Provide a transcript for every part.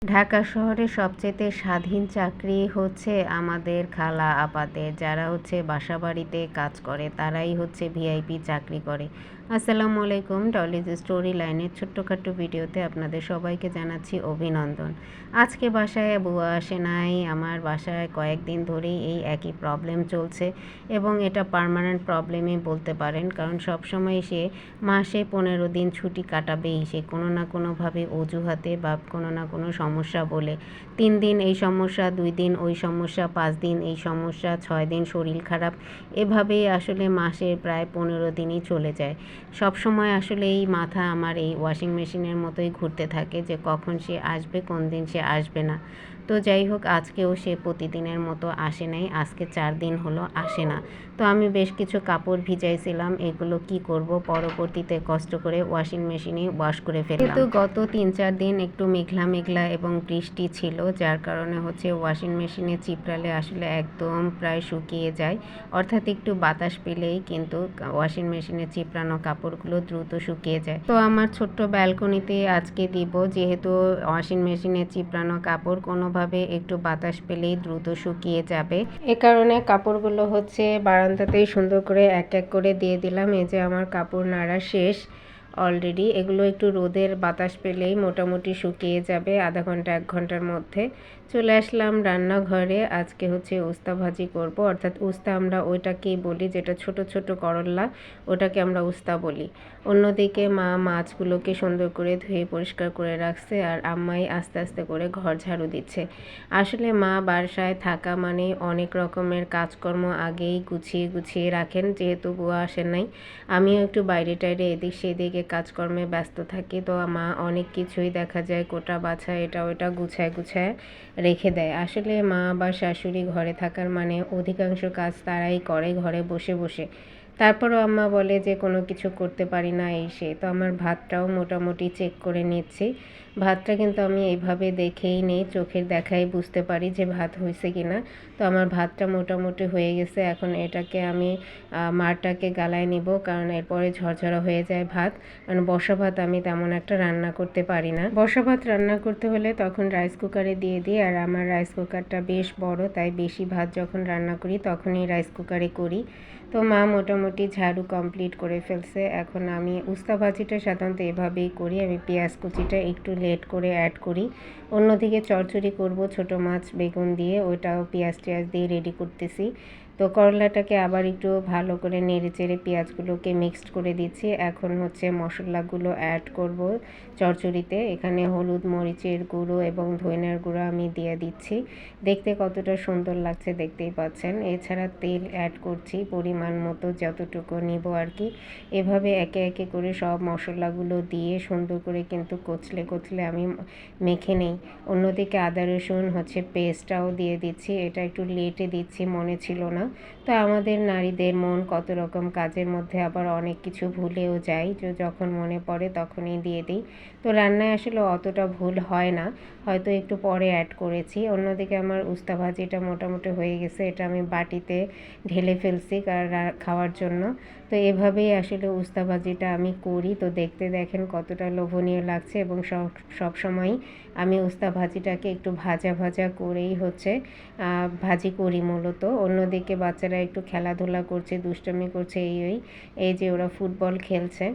ঢাকা শহরে সবচেয়ে স্বাধীন চাকরি হচ্ছে আমাদের খালা আপাদের, যারা হচ্ছে বাসাবাড়িতে কাজ করে তারাই হচ্ছে ভিআইপি চাকরি করে। আসসালামু আলাইকুম, ডলিজ স্টোরি লাইনের ছোট্টখাট্টো ভিডিওতে আপনাদের সবাইকে জানাচ্ছি অভিনন্দন। আজকে বাসায় বুয়া আসে নাই। আমার বাসায় কয়েকদিন ধরেই এই একই প্রবলেম চলছে এবং এটা পার্মানেন্ট প্রবলেমই বলতে পারেন, কারণ সবসময় সে মাসে 15 দিন ছুটি কাটাবেই, সে কোনো না কোনোভাবে অজুহাতে বা কোনো না কোনো সমস্যা বলে। 3 দিন এই সমস্যা, 2 দিন ওই সমস্যা, 5 দিন এই সমস্যা, 6 দিন শরীর খারাপ, এভাবেই আসলে মাসের প্রায় 15 দিনই চলে যায়। সব সময় আসলে এই মাথা আমার এই ওয়াশিং মেশিনের মতোই ঘুরতে থাকে যে কখন সে আসবে, কোন দিন সে আসবে না। তো যাই হোক, আজকেও সে প্রতিদিনের মতো আসে নাই। আজকে 4 দিন হলো আসে না। তো আমি বেশ কিছু কাপড় ভিজাইছিলাম, এগুলো কি করব, পরবর্তীতে কষ্ট করে ওয়াশিং মেশিনে ওয়াশ করে ফেললাম। কিন্তু গত 3-4 দিন একটু মেঘলা মেঘলা এবং বৃষ্টি ছিল, যার কারণে হচ্ছে ওয়াশিং মেশিনে চিপড়ালে আসলে একদম প্রায় শুকিয়ে যায়। অর্থাৎ একটু বাতাস পেলেই কিন্তু ওয়াশিং মেশিনে চিপড়ানো কাপড়গুলো দ্রুত শুকিয়ে যায়। তো আমার ছোট্ট ব্যালকনিতে আজকে দিব, যেহেতু ওয়াশিং মেশিনে চিপড়ানো কাপড় কোনোভাবে একটু বাতাস পেলেই দ্রুত শুকিয়ে যাবে, এ কারণে কাপড়গুলো হচ্ছে বারান্দাতেই সুন্দর করে এক এক করে দিয়ে দিলাম। এই যে আমার কাপড় নাড়া শেষ অলরেডি। এগুলো একটু রোদের বাতাস পেলেই মোটামুটি শুকিয়ে যাবে, আধা ঘন্টা 1 ঘন্টার মধ্যে। চলে আসলাম রান্নাঘরে। আজকে হচ্ছে উস্তা ভাজি করব, অর্থাৎ উস্তা আমরা ওইটাকেই বলি যেটা ছোট ছোট করল্লা, ওটাকে আমরা উস্তা বলি। অন্যদিকে মা মাছগুলোকে সুন্দর করে ধুয়ে পরিষ্কার করে রাখছে, আর আম্মাই আস্তে আস্তে করে ঘর ঝাড়ু দিচ্ছে। আসলে মা বাসায় থাকা মানে অনেক রকমের কাজকর্ম আগেই গুছিয়ে গুছিয়ে রাখেন, যেহেতু বুয়া আসেন নাই। আমিও একটু বাইরে টাইরে এদিক সেদিকে কাজকর্মে ব্যস্ত থাকি, তো মা অনেক কিছুই দেখা যায় কোটা বাছা এটা ওটা গুছায় গুছায় রেখে দেয়। আসলে মা বা শাশুড়ি ঘরে থাকার মানে অধিকাংশ কাজ তারাই করে ঘরে বসে বসে। তারপরও আম্মা বলে যে কোনো কিছু করতে পারি না এই সে। তো আমার ভাতটাও মোটামুটি চেক করে নিচ্ছি। ভাতটা কিন্তু আমি এইভাবে দেখেই নেই, চোখের দেখাই বুঝতে পারি যে ভাত হয়েছে কিনা। তো আমার ভাতটা মোটামুটি হয়ে গেছে। এখন এটাকে আমি মারটাকে গালায় নিব, কারণ এরপরে ঝরঝরা হয়ে যায় ভাত। কারণ বসা ভাত আমি তেমন একটা রান্না করতে পারি না। বসা ভাত রান্না করতে হলে তখন রাইস কুকারে দিয়ে দিই, আর আমার রাইস কুকারটা বেশ বড়, তাই বেশি ভাত যখন রান্না করি তখনই রাইস কুকারে করি। তো মা মোটামুটি ঝাড়ু কমপ্লিট করে ফেলছে। এখন আমি উস্তা ভাজিটা সাধারণত এভাবেই করি, আমি পেঁয়াজ কুচিটা একটু লেট করে অ্যাড করি। অন্যদিকে চচ্চড়ি করব ছোট মাছ বেগুন দিয়ে, ওইটাও পেঁয়াজ টেয়াজ দিয়ে রেডি করতেছি। তো করলাটাকে আবার একটু ভালো করে নেড়ে চেড়ে পেঁয়াজগুলোকে মিক্সড করে দিচ্ছি। এখন হচ্ছে মশলাগুলো অ্যাড করব চচ্চড়িতে। এখানে হলুদ মরিচের গুঁড়ো এবং ধনিয়ার গুঁড়ো আমি দিয়ে দিচ্ছি। দেখতে কতটা সুন্দর লাগছে দেখতেই পাচ্ছেন। এছাড়া তেল অ্যাড করছি পরিমাণ মতো, যতটুকু নিব আর কি। এভাবে একে একে করে সব মশলাগুলো দিয়ে সুন্দর করে কিন্তু কচলে কচলে আমি মেখে নেই। অন্যদিকে আদা রসুন হচ্ছে পেস্টটাও দিয়ে দিচ্ছি, এটা একটু লেটে দিচ্ছি, মনে ছিল না। তো আমাদের নারীদের মন কত রকম কাজের মধ্যে আবার অনেক কিছু ভুলেও যায়, যে যখন মনে পড়ে তখনই দিয়ে দিই। তো রান্নায় আসলে অতটা ভুল হয় না, হয়তো একটু পরে অ্যাড করেছি। অন্যদিকে আমার উস্তা ভাজিটা মোটামুটি হয়ে গেছে, এটা আমি বাটিতে ঢেলে ফেলছি খাওয়ার জন্য। তো এভাবেই আসলে উস্তা ভাজিটা আমি করি। তো দেখতে দেখেন কতটা লোভনীয় লাগছে, এবং সব সময় আমি উস্তা ভাজিটাকে একটু ভাজা ভাজা করেই হচ্ছে ভাজি করি মূলত। অন্যদিকে বাচ্চারা একটু খেলাধুলা করছে, দুষ্টুমি করছে, এই যে ওরা ফুটবল খেলছে।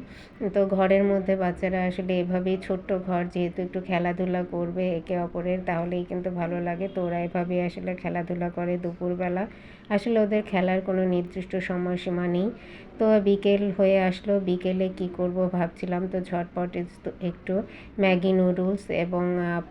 তো ঘরের মধ্যে বাচ্চারা আসলে এভাবেই, ছোট্ট ঘর যেহেতু, একটু খেলাধুলা করবে একে অপরের, তাহলেই কিন্তু ভালো লাগে। তো ওরা এভাবেই আসলে খেলাধুলা করে দুপুরবেলা। আসলে ওদের খেলার কোনো নির্দিষ্ট সময়সীমা নেই। তো বিকেল হয়ে আসলো, বিকেলে কি করব ভাবছিলাম, তো ঝটপট একটু ম্যাগি নুডলস এবং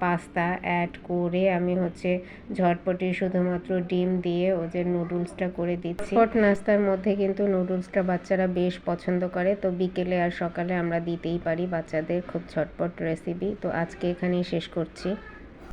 পাস্তা অ্যাড করে আমি হচ্ছে ঝটপটে শুধুমাত্র ডিম দিয়ে ওদের নুডলসটা করে দিচ্ছি। ঝটপট নাস্তার মধ্যে কিন্তু নুডলসটা বাচ্চারা বেশ পছন্দ করে। তো বিকেলে আর সকালে আমরা দিতেই পারি বাচ্চাদের, খুব ঝটপট রেসিপি। তো আজকে এখানেই শেষ করছি।